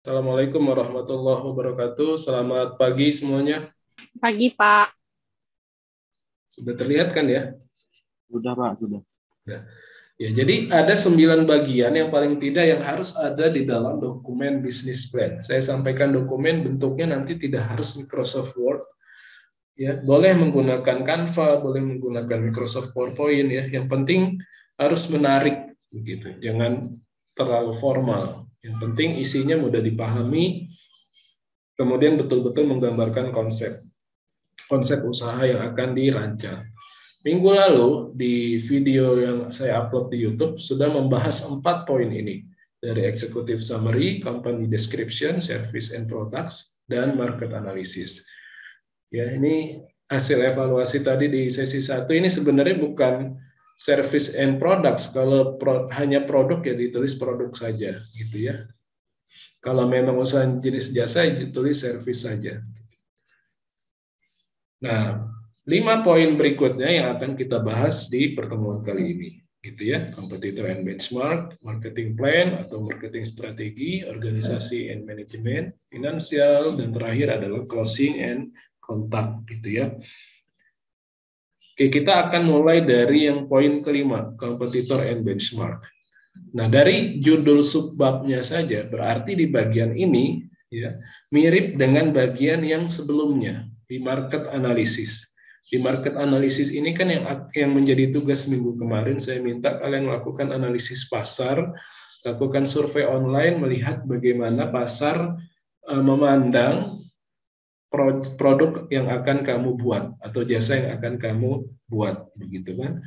Assalamualaikum warahmatullahi wabarakatuh. Selamat pagi semuanya. Pagi, Pak. Sudah terlihat kan ya? Sudah, Pak, sudah. Ya, jadi ada 9 bagian yang paling tidak yang harus ada di dalam dokumen business plan. Saya sampaikan dokumen bentuknya nanti tidak harus Microsoft Word. Ya, boleh menggunakan Canva, boleh menggunakan Microsoft PowerPoint ya. Yang penting harus menarik begitu. Jangan terlalu formal. Yang penting isinya mudah dipahami. Kemudian betul-betul menggambarkan konsep usaha yang akan dirancang. Minggu lalu di video yang saya upload di YouTube sudah membahas 4 poin ini, dari executive summary, company description, service and products, dan market analysis. Ya, ini hasil evaluasi tadi di sesi 1 ini sebenarnya bukan service and products. Kalau hanya produk ya ditulis produk saja gitu ya. Kalau memang usaha jenis jasa ditulis service saja. Nah, 5 poin berikutnya yang akan kita bahas di pertemuan kali ini, gitu ya. Competitor and benchmark, marketing plan atau marketing strategi, organisasi and management, finansial, dan terakhir adalah closing and contact, gitu ya. Oke, kita akan mulai dari yang poin kelima, competitor and benchmark. Nah, dari judul subbabnya saja, berarti di bagian ini ya mirip dengan bagian yang sebelumnya di market analysis. Di market analysis ini kan yang menjadi tugas minggu kemarin, saya minta kalian melakukan analisis pasar, lakukan survei online, melihat bagaimana pasar memandang produk yang akan kamu buat atau jasa yang akan kamu buat, begitu kan?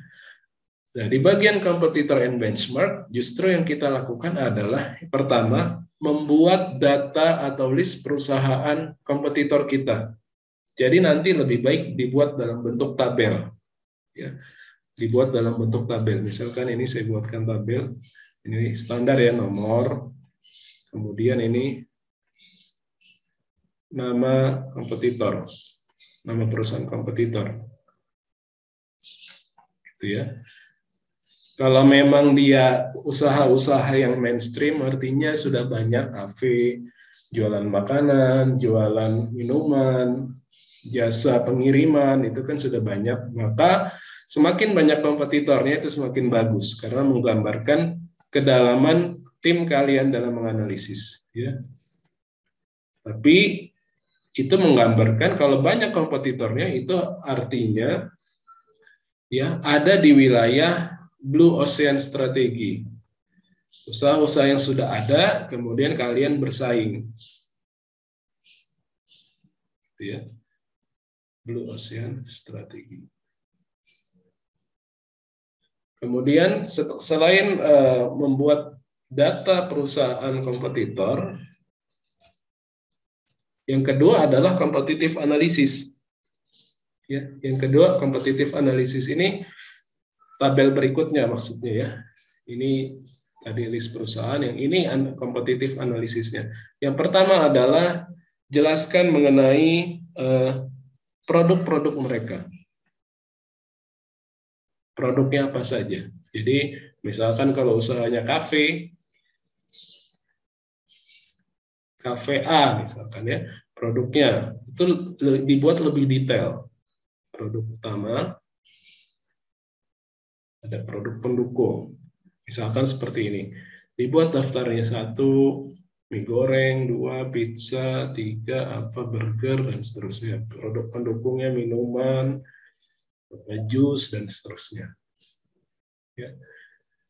Nah, di bagian competitor and benchmark, justru yang kita lakukan adalah pertama, membuat data atau list perusahaan kompetitor kita. Jadi nanti lebih baik dibuat dalam bentuk tabel. Ya, dibuat dalam bentuk tabel. Misalkan ini saya buatkan tabel. Ini standar ya, nomor. Kemudian ini nama kompetitor. Nama perusahaan kompetitor. Gitu ya. Kalau memang dia usaha-usaha yang mainstream, artinya sudah banyak kafe, jualan makanan, jualan minuman, jasa pengiriman, itu kan sudah banyak. Maka semakin banyak kompetitornya itu semakin bagus, karena menggambarkan kedalaman tim kalian dalam menganalisis. Ya. Tapi itu menggambarkan kalau banyak kompetitornya, itu artinya ya ada di wilayah Blue Ocean strategi. Usaha-usaha yang sudah ada, kemudian kalian bersaing. Gitu ya. Blue Ocean strategi. Kemudian selain membuat data perusahaan kompetitor, yang kedua adalah competitive analysis. Ya, yang kedua competitive analysis ini tabel berikutnya maksudnya ya. Ini tadi list perusahaan, yang ini competitive analisisnya. Yang pertama adalah jelaskan mengenai produk-produk mereka. Produknya apa saja. Jadi misalkan kalau usahanya kafe A misalkan ya, produknya itu dibuat lebih detail. Produk utama, ada produk pendukung. Misalkan seperti ini. Dibuat daftarnya 1, mie goreng, 2, pizza, 3, burger, dan seterusnya. Produk pendukungnya minuman, jus, dan seterusnya. Ya.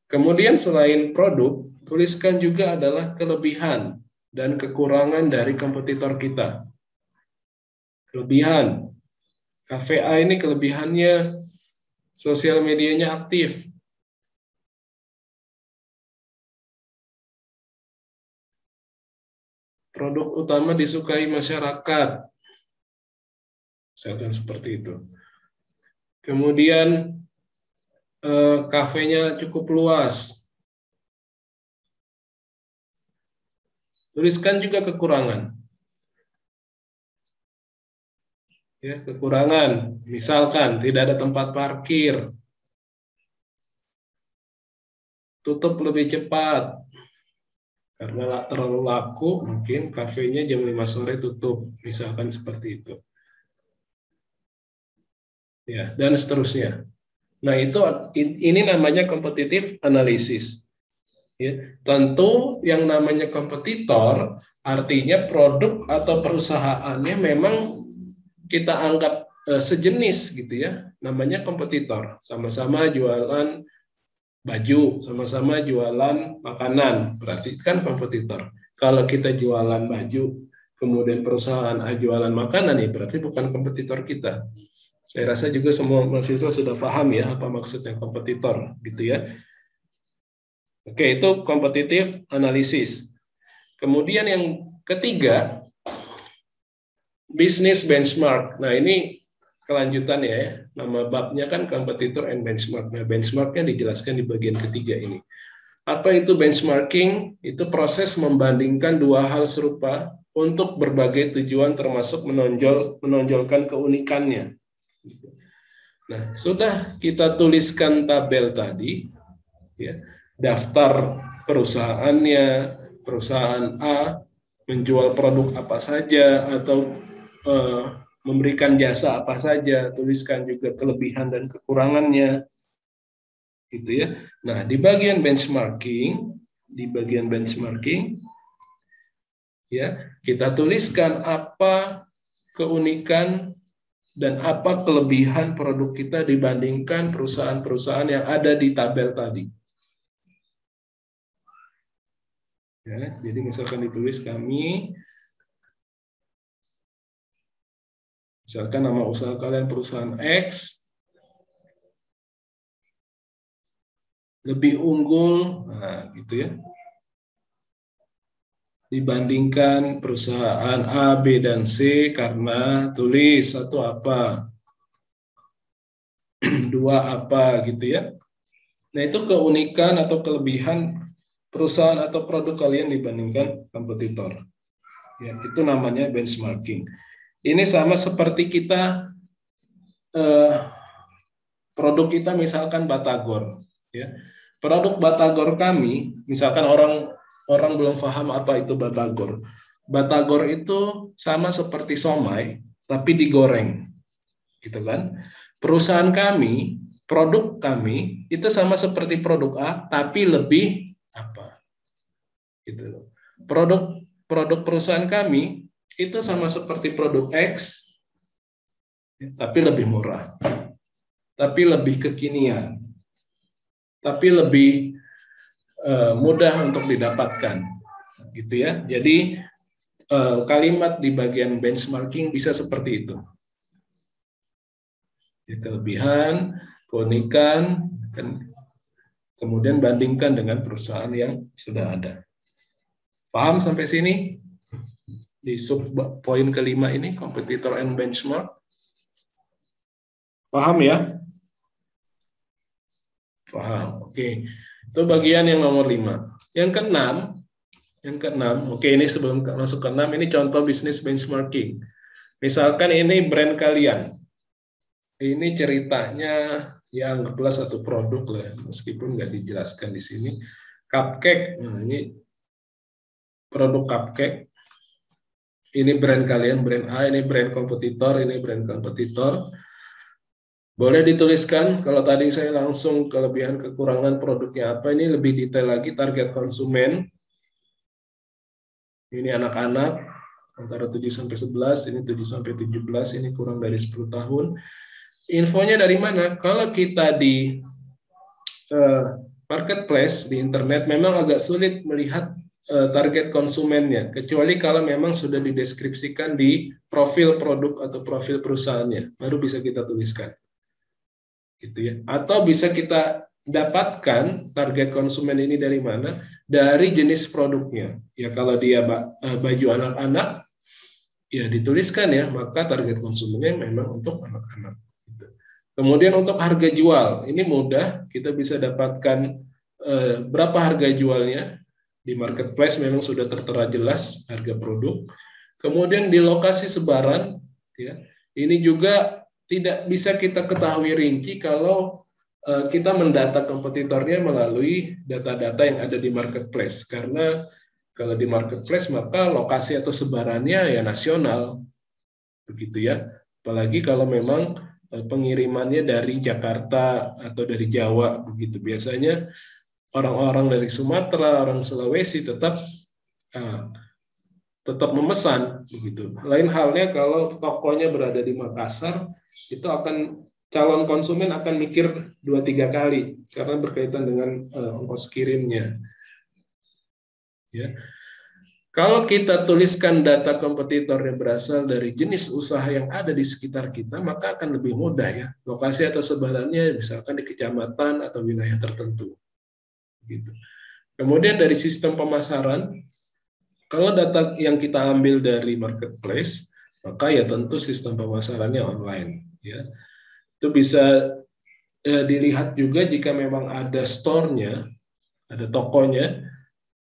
Kemudian selain produk, tuliskan juga adalah kelebihan dan kekurangan dari kompetitor kita. Kelebihan. Cafe A ini kelebihannya sosial medianya aktif. Produk utama disukai masyarakat. Misalkan seperti itu. Kemudian kafenya cukup luas. Tuliskan juga kekurangan. Ya, kekurangan, misalkan tidak ada tempat parkir, tutup lebih cepat, Karena terlalu laku, mungkin kafenya jam 5 sore tutup, misalkan seperti itu. Ya, dan seterusnya. Nah, ini namanya competitive analysis. Ya, tentu yang namanya kompetitor artinya produk atau perusahaannya memang kita anggap sejenis gitu ya, namanya kompetitor. Sama-sama jualan baju, sama-sama jualan makanan, berarti kan kompetitor. Kalau kita jualan baju, kemudian perusahaan A jualan makanan, ya berarti bukan kompetitor kita. Saya rasa juga semua mahasiswa sudah paham ya apa maksudnya kompetitor, gitu ya. Oke, itu kompetitif analisis. Kemudian yang ketiga, bisnis benchmark. Nah, ini kelanjutan ya. Nama babnya kan competitor and benchmark. Nah, benchmarknya dijelaskan di bagian ketiga ini. Apa itu benchmarking? Itu proses membandingkan dua hal serupa untuk berbagai tujuan termasuk menonjolkan keunikannya. Nah, sudah kita tuliskan tabel tadi, ya, daftar perusahaannya, perusahaan A menjual produk apa saja atau memberikan jasa apa saja, tuliskan juga kelebihan dan kekurangannya, gitu ya. Nah, di bagian benchmarking, ya, kita tuliskan apa keunikan dan apa kelebihan produk kita dibandingkan perusahaan-perusahaan yang ada di tabel tadi. Ya, jadi misalkan ditulis misalkan nama usaha kalian perusahaan X, lebih unggul, nah gitu ya, dibandingkan perusahaan A, B, dan C karena tulis satu apa, dua apa gitu ya. Nah itu keunikan atau kelebihan perusahaan atau produk kalian dibandingkan kompetitor. Ya, itu namanya benchmarking. Ini sama seperti kita produk kita misalkan Batagor, ya. Produk Batagor kami, misalkan orang belum paham apa itu Batagor. Batagor itu sama seperti somai, tapi digoreng, gitu kan? Perusahaan kami, produk kami itu sama seperti produk A, tapi lebih apa? Gitu. Produk perusahaan kami itu sama seperti produk X, tapi lebih murah, tapi lebih kekinian, tapi lebih mudah untuk didapatkan, gitu ya. Jadi kalimat di bagian benchmarking bisa seperti itu. Kelebihan, keunikan, kemudian bandingkan dengan perusahaan yang sudah ada. Paham sampai sini? Di sub poin kelima ini, competitor and benchmark. Paham ya? Paham. Oke. Itu bagian yang nomor 5. Yang keenam, oke, ini sebelum masuk ke 6, ini contoh bisnis benchmarking. Misalkan ini brand kalian. Ini ceritanya ya anggaplah satu produk lah, meskipun nggak dijelaskan di sini. Cupcake, nah ini produk cupcake. Ini brand kalian, brand A, ini brand kompetitor, ini brand kompetitor. Boleh dituliskan, kalau tadi saya langsung kelebihan kekurangan produknya apa, ini lebih detail lagi, target konsumen. Ini anak-anak, antara 7-11, ini 7-17, ini kurang dari 10 tahun. Infonya dari mana? Kalau kita di marketplace, di internet, memang agak sulit melihat target konsumennya, kecuali kalau memang sudah dideskripsikan di profil produk atau profil perusahaannya, baru bisa kita tuliskan. Gitu ya. Atau bisa kita dapatkan target konsumen ini dari mana? Dari jenis produknya. Ya kalau dia baju anak-anak, ya dituliskan ya, maka target konsumennya memang untuk anak-anak. Kemudian untuk harga jual, ini mudah, kita bisa dapatkan berapa harga jualnya. Di marketplace memang sudah tertera jelas harga produk. Kemudian di lokasi sebaran, ya, ini juga tidak bisa kita ketahui rinci kalau kita mendata kompetitornya melalui data-data yang ada di marketplace. Karena Kalau di marketplace maka lokasi atau sebarannya ya nasional, begitu ya. Apalagi kalau memang pengirimannya dari Jakarta atau dari Jawa, begitu. Biasanya orang-orang dari Sumatera, orang Sulawesi tetap memesan, begitu. Lain halnya kalau tokonya berada di Makassar, itu calon konsumen akan mikir 2-3 kali karena berkaitan dengan ongkos kirimnya. Ya. Kalau kita tuliskan data kompetitor yang berasal dari jenis usaha yang ada di sekitar kita, maka akan lebih mudah ya. Lokasi atau sebarannya misalkan di kecamatan atau wilayah tertentu. Gitu. Kemudian dari sistem pemasaran, kalau data yang kita ambil dari marketplace, maka ya tentu sistem pemasarannya online. Ya. Itu bisa dilihat juga jika memang ada store-nya, ada tokonya,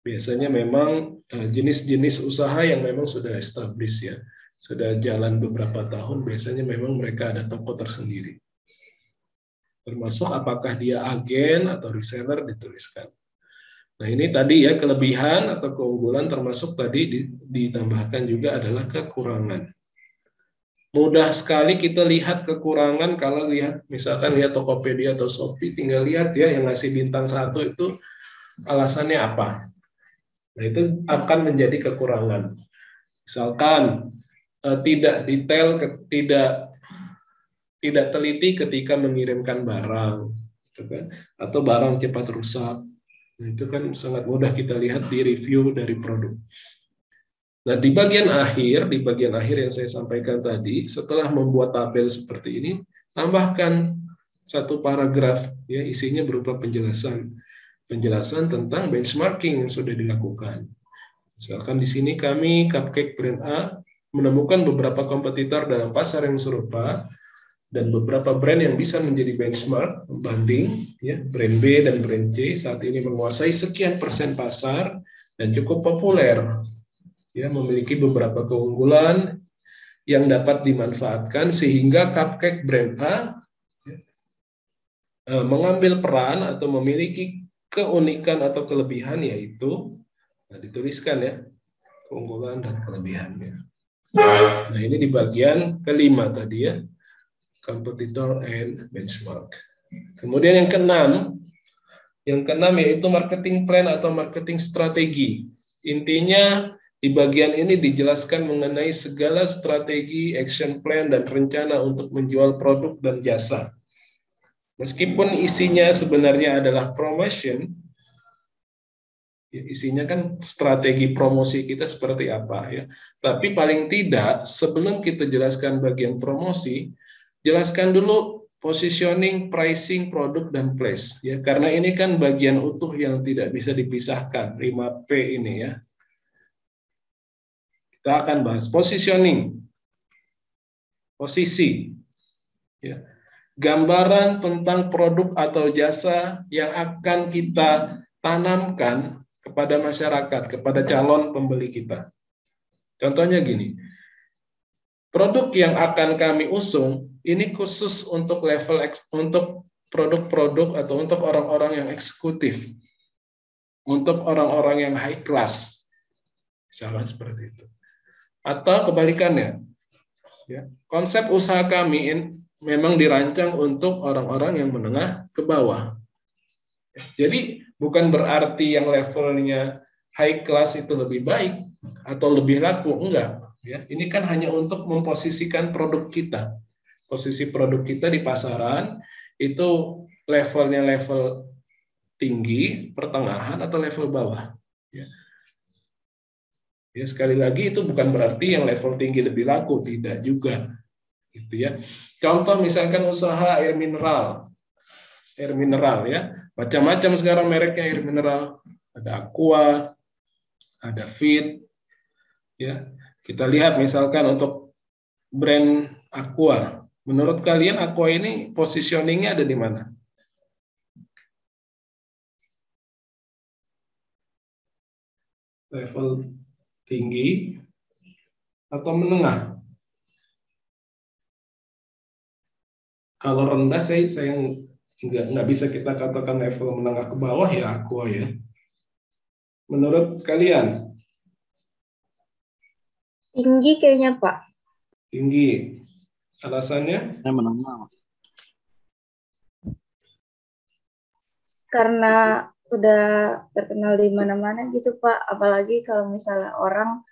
biasanya memang jenis-jenis usaha yang memang sudah established ya, sudah jalan beberapa tahun, biasanya memang mereka ada toko tersendiri. Termasuk apakah dia agen atau reseller dituliskan. Nah ini tadi ya kelebihan atau keunggulan, termasuk tadi ditambahkan juga adalah kekurangan. Mudah sekali kita lihat kekurangan kalau misalkan lihat Tokopedia atau Shopee, tinggal lihat ya yang ngasih bintang 1 itu alasannya apa. Nah, itu akan menjadi kekurangan. Misalkan tidak detail, tidak teliti ketika mengirimkan barang, gitu kan? Atau barang cepat rusak. Nah, itu kan sangat mudah kita lihat di review dari produk. Nah, di bagian akhir yang saya sampaikan tadi, setelah membuat tabel seperti ini, tambahkan satu paragraf, ya isinya berupa penjelasan tentang benchmarking yang sudah dilakukan. Misalkan di sini kami Cupcake Brand A menemukan beberapa kompetitor dalam pasar yang serupa dan beberapa brand yang bisa menjadi benchmark pembanding, ya, brand B dan brand C saat ini menguasai sekian persen pasar dan cukup populer, ya, memiliki beberapa keunggulan yang dapat dimanfaatkan sehingga Cupcake Brand A mengambil peran atau memiliki keunikan atau kelebihan, yaitu dituliskan ya keunggulan dan kelebihannya. Nah ini di bagian kelima tadi ya, competitor and benchmark. Kemudian yang keenam yaitu marketing plan atau marketing strategi. Intinya di bagian ini dijelaskan mengenai segala strategi, action plan, dan rencana untuk menjual produk dan jasa. Meskipun isinya sebenarnya adalah promotion, isinya kan strategi promosi kita seperti apa ya. Tapi paling tidak sebelum kita jelaskan bagian promosi, jelaskan dulu positioning, pricing, produk, dan place ya. Karena ini kan bagian utuh yang tidak bisa dipisahkan, 5P ini ya. Kita akan bahas positioning, posisi ya. Gambaran tentang produk atau jasa yang akan kita tanamkan kepada masyarakat, kepada calon pembeli kita. Contohnya gini, produk yang akan kami usung ini khusus untuk untuk produk-produk atau untuk orang-orang yang eksekutif, untuk orang-orang yang high class, misalnya seperti itu. Atau kebalikannya, ya, konsep usaha kami memang dirancang untuk orang-orang yang menengah ke bawah. Jadi bukan berarti yang levelnya high class itu lebih baik atau lebih laku, enggak. Ya, ini kan hanya untuk memposisikan produk kita. Posisi produk kita di pasaran itu levelnya level tinggi, pertengahan, atau level bawah. Ya. Ya, sekali lagi itu bukan berarti yang level tinggi lebih laku, tidak juga. Gitu ya. Contoh misalkan usaha air mineral ya, macam-macam sekarang mereknya air mineral, ada Aqua, ada Fit, ya. Kita lihat misalkan untuk brand Aqua, menurut kalian Aqua ini positioningnya ada di mana? Level tinggi atau menengah? Kalau rendah saya nggak bisa kita katakan level menengah ke bawah ya Aqua ya. Menurut kalian Tinggi kayaknya, Pak. Tinggi. Alasannya? Saya menengah. Karena udah terkenal di mana-mana gitu, Pak. Apalagi kalau misalnya orang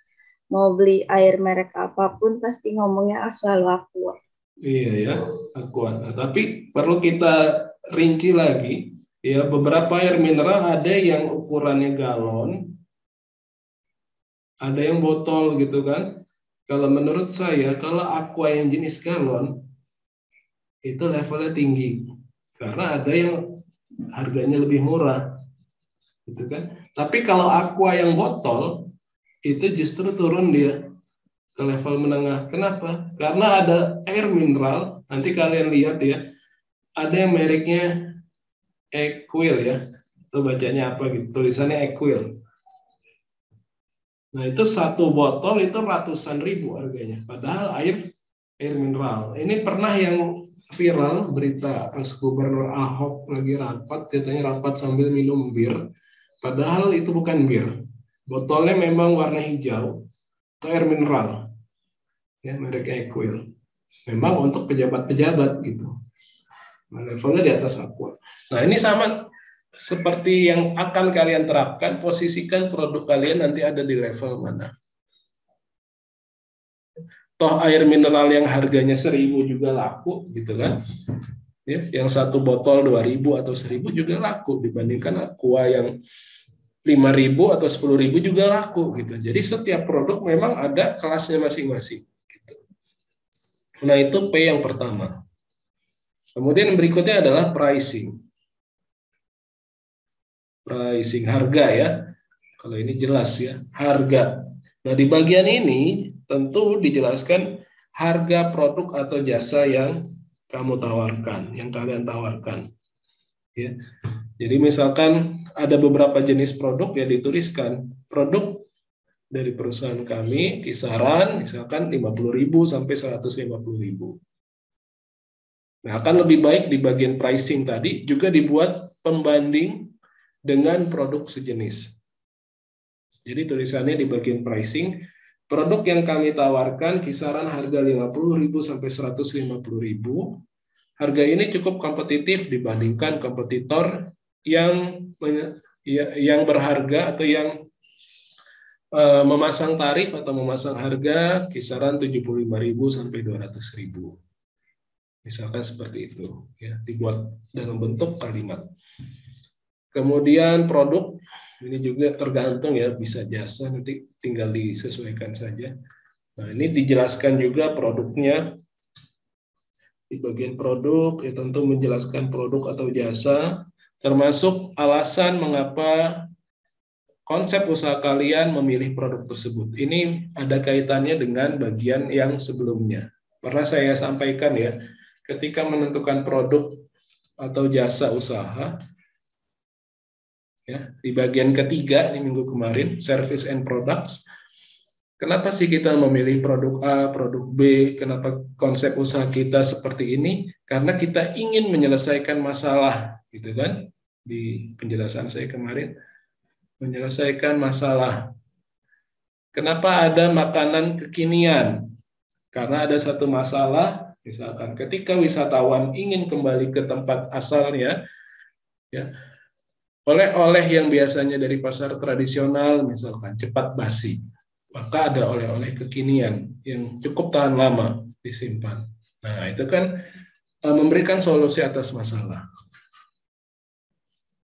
mau beli air merek apapun pasti ngomongnya selalu Aqua. Iya ya, Aqua. Nah, tapi perlu kita rinci lagi. Ya, beberapa air mineral ada yang ukurannya galon, ada yang botol gitu kan. Kalau menurut saya, kalau Aqua yang jenis galon, itu levelnya tinggi. Karena ada yang harganya lebih murah. Gitu kan. Tapi kalau Aqua yang botol, itu justru turun dia ke level menengah. Kenapa? Karena ada air mineral, nanti kalian lihat ya, ada yang mereknya Equil ya. Itu bacanya apa gitu, tulisannya Equil. Nah, itu satu botol itu ratusan ribu harganya. Padahal air mineral. Ini pernah yang viral berita pas Gubernur Ahok lagi rapat, katanya rapat sambil minum bir. Padahal itu bukan bir. Botolnya memang warna hijau. Itu air mineral. Ya, merek Equil. Memang untuk pejabat-pejabat gitu. Nah, levelnya di atas Aqua. Nah, ini sama seperti yang akan kalian terapkan, posisikan produk kalian nanti ada di level mana. Toh air mineral yang harganya 1.000 juga laku gitu kan. Ya, yang satu botol 2.000 atau 1.000 juga laku dibandingkan Aqua yang 5.000 atau 10.000 juga laku gitu. Jadi setiap produk memang ada kelasnya masing-masing. Gitu. Nah, itu P yang pertama. Kemudian yang berikutnya adalah pricing. Pricing, harga ya. Kalau ini jelas ya, harga. Nah, di bagian ini tentu dijelaskan harga produk atau jasa yang kamu tawarkan, yang kalian tawarkan. Ya. Jadi misalkan ada beberapa jenis produk ya dituliskan produk dari perusahaan kami kisaran misalkan 50.000 sampai 150.000. Nah, akan lebih baik di bagian pricing tadi juga dibuat pembanding dengan produk sejenis. Jadi tulisannya di bagian pricing, produk yang kami tawarkan kisaran harga 50.000 sampai 150.000. Harga ini cukup kompetitif dibandingkan kompetitor yang berharga atau yang memasang tarif atau memasang harga kisaran 75.000 sampai 200.000. Misalkan seperti itu, ya, dibuat dalam bentuk kalimat. Kemudian produk ini juga tergantung ya, bisa jasa nanti tinggal disesuaikan saja. Nah, ini dijelaskan juga produknya. Di bagian produk ya tentu menjelaskan produk atau jasa, termasuk alasan mengapa konsep usaha kalian memilih produk tersebut. Ini ada kaitannya dengan bagian yang sebelumnya. Pernah saya sampaikan ya, ketika menentukan produk atau jasa usaha, ya, di bagian ketiga di minggu kemarin, service and products. Kenapa sih kita memilih produk A, produk B? Kenapa konsep usaha kita seperti ini? Karena kita ingin menyelesaikan masalah, gitu kan? Di penjelasan saya kemarin, menyelesaikan masalah. Kenapa ada makanan kekinian? Karena ada satu masalah, misalkan ketika wisatawan ingin kembali ke tempat asalnya, ya, oleh-oleh yang biasanya dari pasar tradisional, misalkan cepat basi, maka ada oleh-oleh kekinian yang cukup tahan lama disimpan. Nah, itu kan memberikan solusi atas masalah.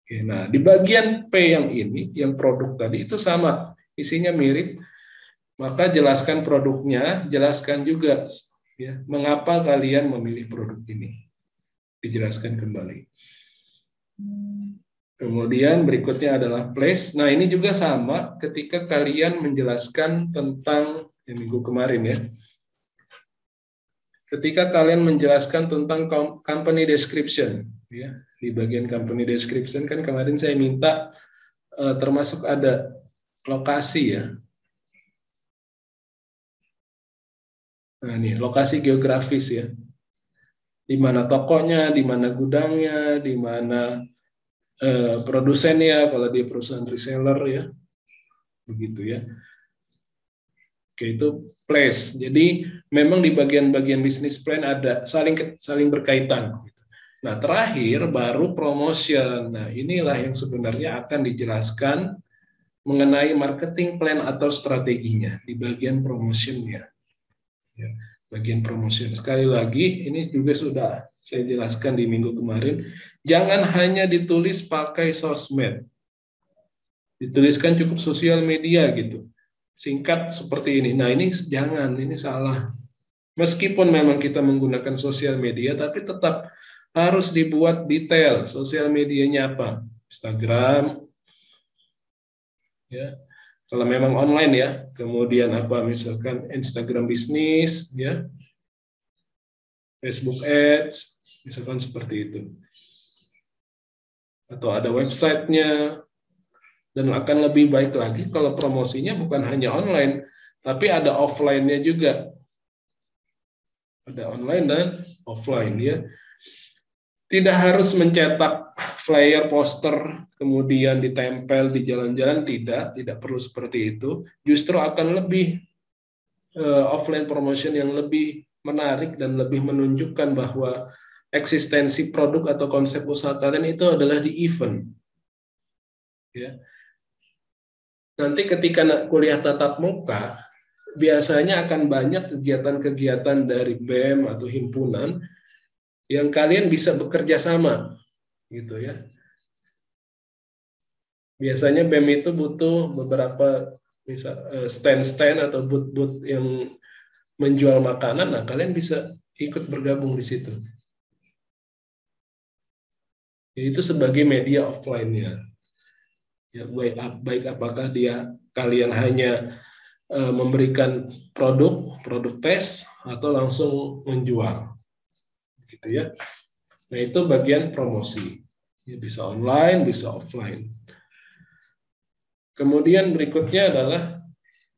Oke, nah, di bagian P yang ini, yang produk tadi itu sama, isinya mirip, maka jelaskan produknya, jelaskan juga ya, mengapa kalian memilih produk ini. Dijelaskan kembali. Kemudian berikutnya adalah place. Nah, ini juga sama ketika kalian menjelaskan tentang yang minggu kemarin ya. Ketika kalian menjelaskan tentang company description, ya, di bagian company description kan kemarin saya minta termasuk ada lokasi ya. Nah, ini lokasi geografis ya. Di mana tokonya, di mana gudangnya, di mana produsennya kalau dia perusahaan reseller ya. Begitu ya. Oke, itu place. Jadi memang di bagian-bagian bisnis plan ada saling berkaitan. Nah, terakhir baru promotion. Nah, inilah yang sebenarnya akan dijelaskan mengenai marketing plan atau strateginya di bagian promotionnya. Ya, bagian promotion. Sekali lagi, ini juga sudah saya jelaskan di minggu kemarin. Jangan hanya ditulis pakai sosmed. Dituliskan cukup sosial media gitu. Singkat seperti ini. Nah, ini jangan, ini salah. Meskipun memang kita menggunakan sosial media, tapi tetap harus dibuat detail. Sosial medianya apa? Instagram, ya. Kalau memang online ya. Kemudian apa? Misalkan Instagram bisnis, ya. Facebook Ads, misalkan seperti itu. Atau ada websitenya. Dan akan lebih baik lagi kalau promosinya bukan hanya online, tapi ada offline-nya juga. Ada online dan offline ya. Tidak harus mencetak flyer, poster, kemudian ditempel di jalan-jalan, tidak perlu seperti itu. Justru akan lebih offline promotion yang lebih menarik dan lebih menunjukkan bahwa eksistensi produk atau konsep usaha kalian itu adalah di event. Ya. Nanti ketika kuliah tatap muka, biasanya akan banyak kegiatan-kegiatan dari BEM atau himpunan yang kalian bisa bekerja sama, gitu ya. Biasanya BEM itu butuh beberapa stand-stand atau booth-booth yang menjual makanan, nah kalian bisa ikut bergabung di situ. Itu sebagai media offline-nya. Ya, baik apakah kalian hanya memberikan produk tes atau langsung menjual, gitu ya. Nah, itu bagian promosi. Ya, bisa online, bisa offline. Kemudian berikutnya adalah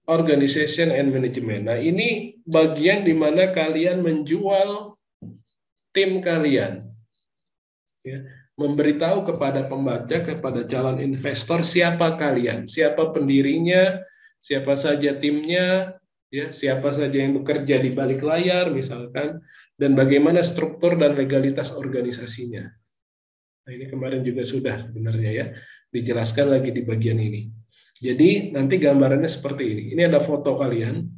organization and management. Nah, ini bagian di mana kalian menjual tim kalian. Ya, memberitahu kepada pembaca, kepada calon investor siapa kalian, siapa pendirinya, siapa saja timnya, ya, siapa saja yang bekerja di balik layar misalkan, dan bagaimana struktur dan legalitas organisasinya. Nah, ini kemarin juga sudah sebenarnya ya dijelaskan lagi di bagian ini. Jadi nanti gambarannya seperti ini. Ini ada foto kalian.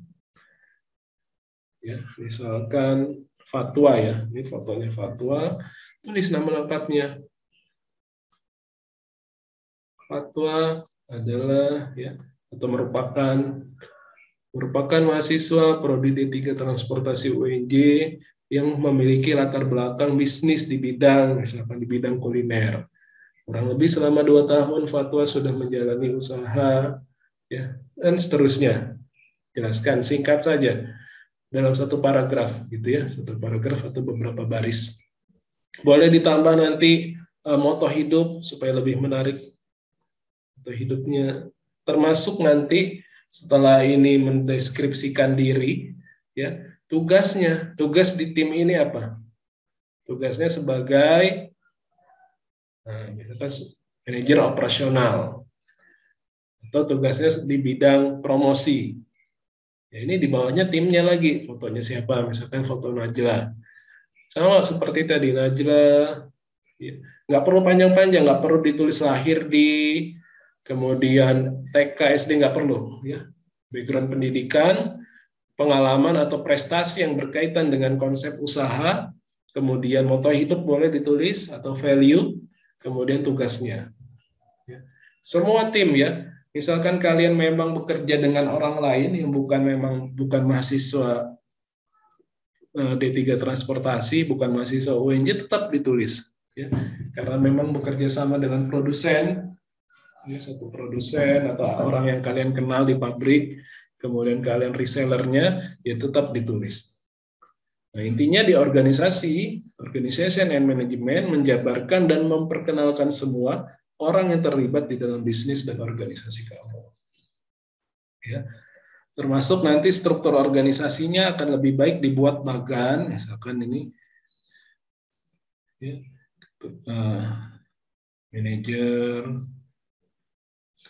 Ya, misalkan Fatwa ya. Ini fotonya Fatwa. Tulis nama lengkapnya. Fatwa adalah ya atau merupakan mahasiswa prodi D3 Transportasi UNJ yang memiliki latar belakang bisnis di bidang misalkan di bidang kuliner. Kurang lebih selama 2 tahun Fatwa sudah menjalani usaha ya dan seterusnya. Jelaskan singkat saja dalam satu paragraf gitu ya, satu paragraf atau beberapa baris. Boleh ditambah nanti moto hidup supaya lebih menarik atau hidupnya, termasuk nanti setelah ini mendeskripsikan diri ya, tugas di tim ini apa? Tugasnya sebagai misalkan manajer operasional atau tugasnya di bidang promosi. Ya, ini di bawahnya timnya lagi, fotonya siapa? Misalkan foto Najla. Sama seperti tadi Najla, ya. Nggak perlu panjang-panjang, nggak perlu ditulis lahir di, kemudian TK, SD nggak perlu. Ya. Background pendidikan, pengalaman atau prestasi yang berkaitan dengan konsep usaha, kemudian moto hidup boleh ditulis atau value, kemudian tugasnya. Ya. Semua tim ya, misalkan kalian memang bekerja dengan orang lain yang bukan mahasiswa D3 Transportasi, bukan mahasiswa UNJ, tetap ditulis. Ya. Karena memang bekerja sama dengan produsen, ya, satu produsen atau orang yang kalian kenal di pabrik, kemudian kalian resellernya, ya tetap ditulis. Nah, intinya di organisasi, organization and management menjabarkan dan memperkenalkan semua orang yang terlibat di dalam bisnis dan organisasi kamu. Ya. Termasuk nanti struktur organisasinya akan lebih baik dibuat bagan, misalkan ini ya, manajer,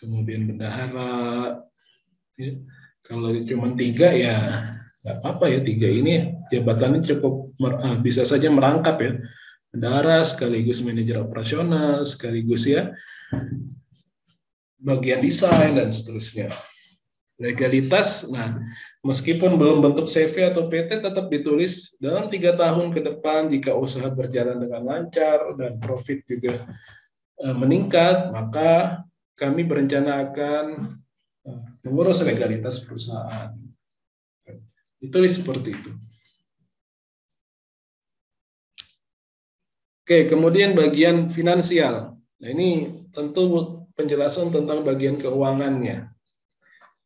kemudian bendahara, ya, Kalau cuma 3 ya nggak apa ya, 3 ini jabatannya cukup bisa saja merangkap ya. Bendahara sekaligus manajer operasional sekaligus ya bagian desain dan seterusnya. Legalitas, nah meskipun belum bentuk CV atau PT tetap ditulis dalam 3 tahun ke depan jika usaha berjalan dengan lancar dan profit juga meningkat, maka kami berencana akan mengurus legalitas perusahaan. Ditulis seperti itu. Oke, kemudian bagian finansial. Nah, ini tentu penjelasan tentang bagian keuangannya.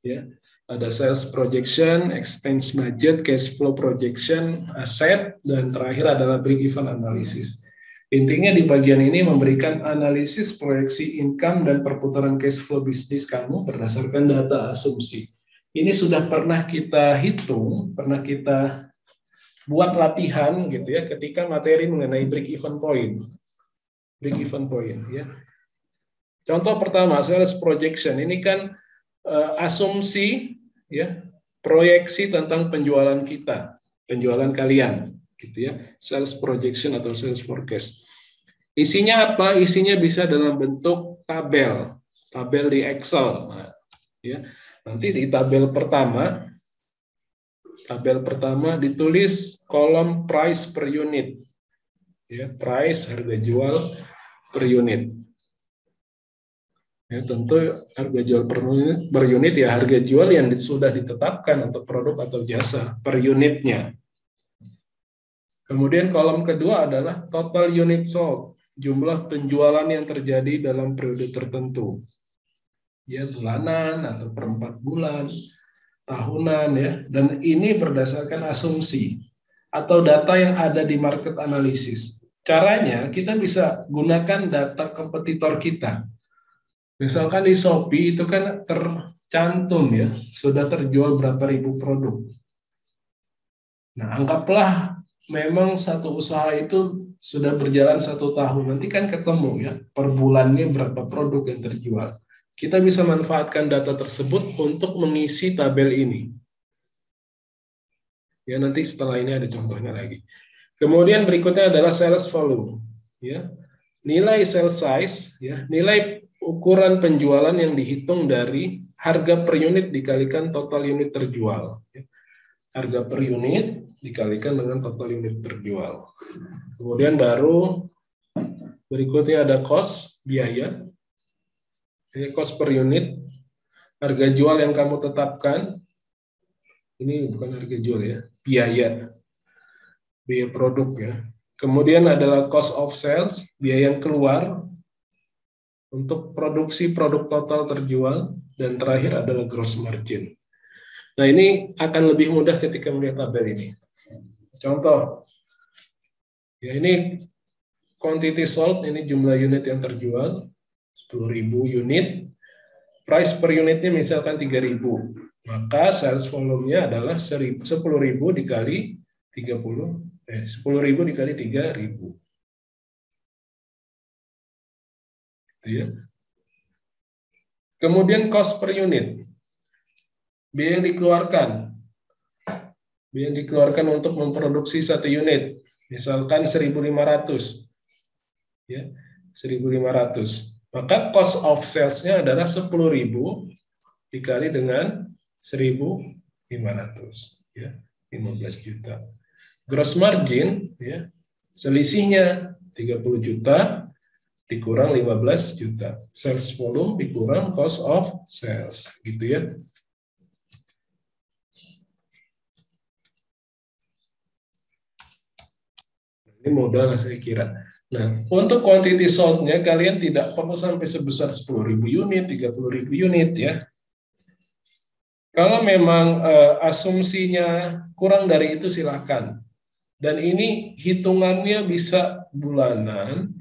Ya, ada sales projection, expense budget, cash flow projection, aset, dan terakhir adalah break-even analysis. Intinya di bagian ini memberikan analisis proyeksi income dan perputaran cash flow bisnis kamu berdasarkan data asumsi. Ini sudah pernah kita hitung, pernah kita buat latihan gitu ya ketika materi mengenai break-even point. Break-even point ya. Contoh pertama, sales projection. Ini kan asumsi ya, proyeksi tentang penjualan kita, penjualan kalian gitu ya, sales projection atau sales forecast. Isinya apa? Isinya bisa dalam bentuk tabel di Excel. Nah, ya. Nanti di tabel pertama ditulis kolom price per unit. Ya, price harga jual per unit. Ya, tentu harga jual per unit ya harga jual yang sudah ditetapkan untuk produk atau jasa per unitnya. Kemudian kolom kedua adalah total unit sold, jumlah penjualan yang terjadi dalam periode tertentu. Ya, bulanan atau per 4 bulan, tahunan ya. Dan ini berdasarkan asumsi atau data yang ada di market analysis. Caranya kita bisa gunakan data kompetitor kita. Misalkan di Shopee itu kan tercantum ya, sudah terjual berapa ribu produk. Nah, anggaplah memang satu usaha itu sudah berjalan 1 tahun, nanti kan ketemu ya, per bulannya berapa produk yang terjual. Kita bisa manfaatkan data tersebut untuk mengisi tabel ini. Ya, nanti setelah ini ada contohnya lagi. Kemudian berikutnya adalah sales volume. Ya, nilai sales size, ya, nilai ukuran penjualan yang dihitung dari harga per unit dikalikan total unit terjual. Harga per unit dikalikan dengan total unit terjual. Kemudian baru berikutnya ada cost, biaya. Ini cost per unit, harga jual yang kamu tetapkan. Ini bukan harga jual ya, biaya produk ya. Kemudian adalah cost of sales, biaya yang keluar untuk produksi produk total terjual, dan terakhir adalah gross margin. Nah, ini akan lebih mudah ketika melihat tabel ini. Contoh, ya ini quantity sold, ini jumlah unit yang terjual, 10.000 unit, price per unitnya misalkan 3.000, maka sales volume-nya adalah 10.000 dikali 10.000 dikali 3.000. Ya. Kemudian cost per unit, biaya yang dikeluarkan untuk memproduksi 1 unit, misalkan 1.500, ya 1.500, maka cost of sales-nya adalah 10.000 dikali dengan 1.500, ya 15 juta. Gross margin, ya selisihnya 30 juta dikurang 15 juta. Sales volume dikurang cost of sales, gitu ya. Ini modal saya kira. Nah, untuk quantity sold-nya kalian tidak perlu sampai sebesar 10.000 unit, 30.000 unit ya. Kalau memang asumsinya kurang dari itu silahkan. Dan ini hitungannya bisa bulanan,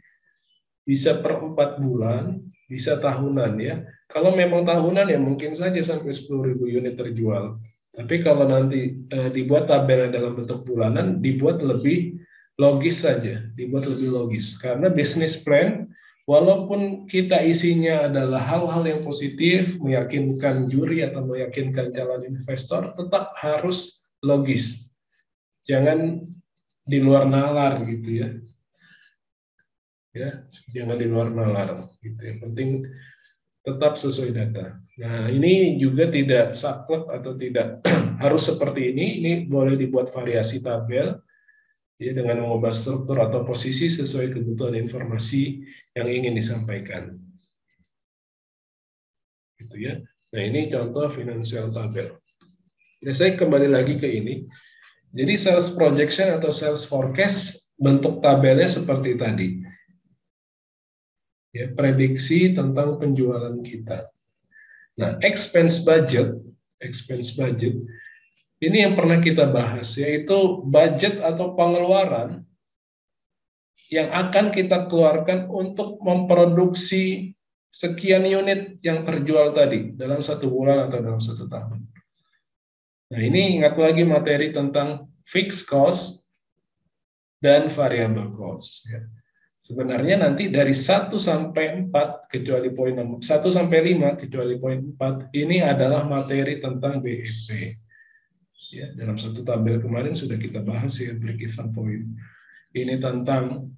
bisa per 4 bulan, bisa tahunan ya. Kalau memang tahunan ya mungkin saja sampai 10.000 unit terjual. Tapi kalau nanti dibuat tabelnya dalam bentuk bulanan, dibuat lebih logis saja, dibuat lebih logis. Karena business plan walaupun kita isinya adalah hal-hal yang positif, meyakinkan juri atau meyakinkan calon investor, tetap harus logis. Jangan di luar nalar gitu ya. Ya, jangan di luar nalar gitu. Yang penting tetap sesuai data. Nah, ini juga tidak saklek atau tidak harus seperti ini. Ini boleh dibuat variasi tabel ya, dengan mengubah struktur atau posisi sesuai kebutuhan informasi yang ingin disampaikan. Gitu ya. Nah, ini contoh financial tabel. Nah, saya kembali lagi ke ini. Jadi sales projection atau sales forecast bentuk tabelnya seperti tadi. Ya, prediksi tentang penjualan kita. Nah, expense budget ini yang pernah kita bahas, yaitu budget atau pengeluaran yang akan kita keluarkan untuk memproduksi sekian unit yang terjual tadi dalam 1 bulan atau dalam 1 tahun. Nah, ini ingat lagi materi tentang fixed cost dan variable cost. Ya. Sebenarnya nanti dari 1 sampai 4 kecuali poin 1 sampai 5 kecuali poin 4 ini adalah materi tentang BEP. Ya, dalam 1 tabel kemarin sudah kita bahas ya, break even point. Ini tentang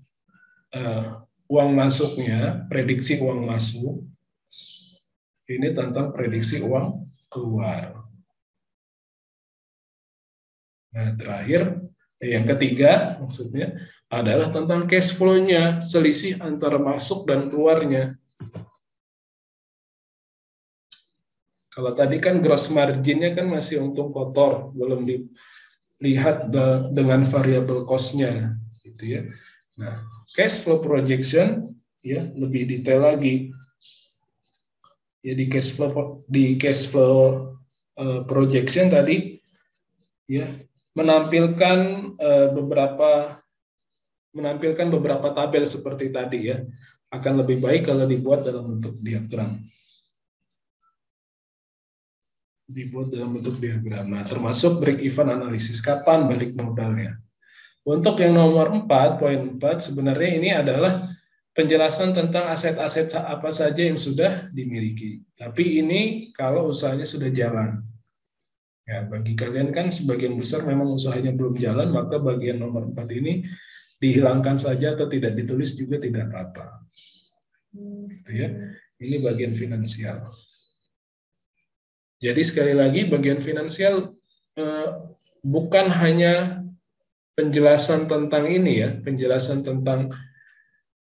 uang masuknya, prediksi uang masuk. Ini tentang prediksi uang keluar. Nah, terakhir yang ketiga maksudnya adalah tentang cash flow-nya, selisih antara masuk dan keluarnya. Kalau tadi kan gross margin-nya kan masih untung kotor, belum dilihat dengan variable cost-nya, gitu ya. Nah, cash flow projection ya lebih detail lagi. Ya di cash flow projection tadi ya menampilkan beberapa tabel seperti tadi ya. Akan lebih baik kalau dibuat dalam bentuk diagram. Nah, termasuk break even analysis, kapan balik modalnya. Untuk yang nomor 4, poin 4, sebenarnya ini adalah penjelasan tentang aset-aset apa saja yang sudah dimiliki. Tapi ini kalau usahanya sudah jalan. Ya, bagi kalian kan sebagian besar memang usahanya belum jalan, maka bagian nomor 4 ini dihilangkan saja atau tidak ditulis juga tidak apa-apa. Gitu ya. Ini bagian finansial. Jadi sekali lagi bagian finansial bukan hanya penjelasan tentang ini ya, penjelasan tentang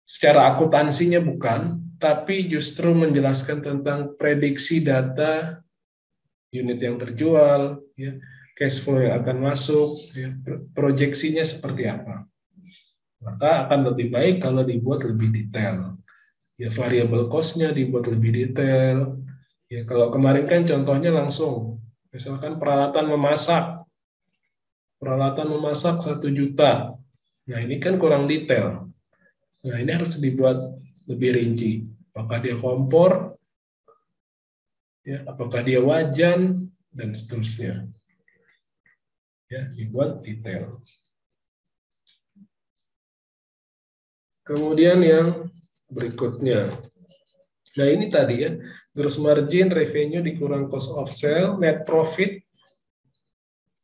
secara akuntansinya bukan, tapi justru menjelaskan tentang prediksi data unit yang terjual, ya, cash flow yang akan masuk, ya, proyeksinya seperti apa. Maka akan lebih baik kalau dibuat lebih detail. Ya, variable cost-nya dibuat lebih detail. Ya, kalau kemarin kan contohnya langsung, misalkan peralatan memasak 1 juta. Nah, ini kan kurang detail. Nah, ini harus dibuat lebih rinci. Apakah dia kompor, ya, apakah dia wajan, dan seterusnya. Ya, dibuat detail. Kemudian yang berikutnya. Nah, ini tadi ya, gross margin, revenue dikurang cost of sale, net profit,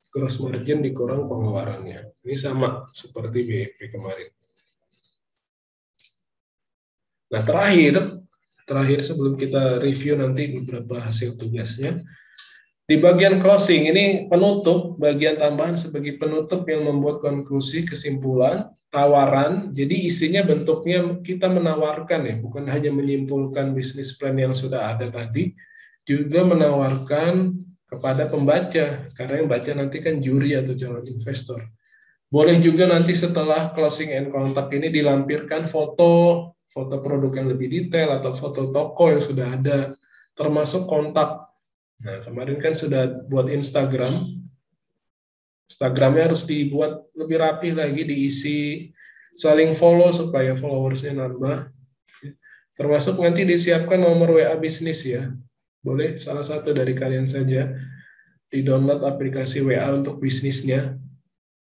gross margin dikurang pengeluarannya. Ini sama seperti BEP kemarin. Nah, terakhir sebelum kita review nanti beberapa hasil tugasnya, di bagian closing ini penutup, bagian tambahan sebagai penutup yang membuat konklusi, kesimpulan, tawaran. Jadi isinya bentuknya kita menawarkan ya, bukan hanya menyimpulkan bisnis plan yang sudah ada tadi, juga menawarkan kepada pembaca, karena yang baca nanti kan juri atau calon investor. Boleh juga nanti setelah closing and contact ini dilampirkan foto produk yang lebih detail atau foto toko yang sudah ada, termasuk kontak. Nah, kemarin kan sudah buat Instagramnya harus dibuat lebih rapi lagi, diisi saling follow supaya followersnya nambah. Termasuk nanti disiapkan nomor WA bisnis ya. Boleh salah satu dari kalian saja di-download aplikasi WA untuk bisnisnya.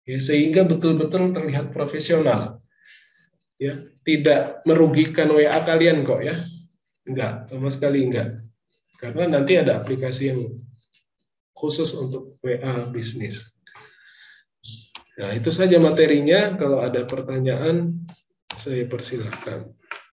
Ya, sehingga betul-betul terlihat profesional. ya, tidak merugikan WA kalian kok ya. Enggak, sama sekali enggak. Karena nanti ada aplikasi yang khusus untuk WA bisnis. Nah, itu saja materinya. Kalau ada pertanyaan, saya persilahkan.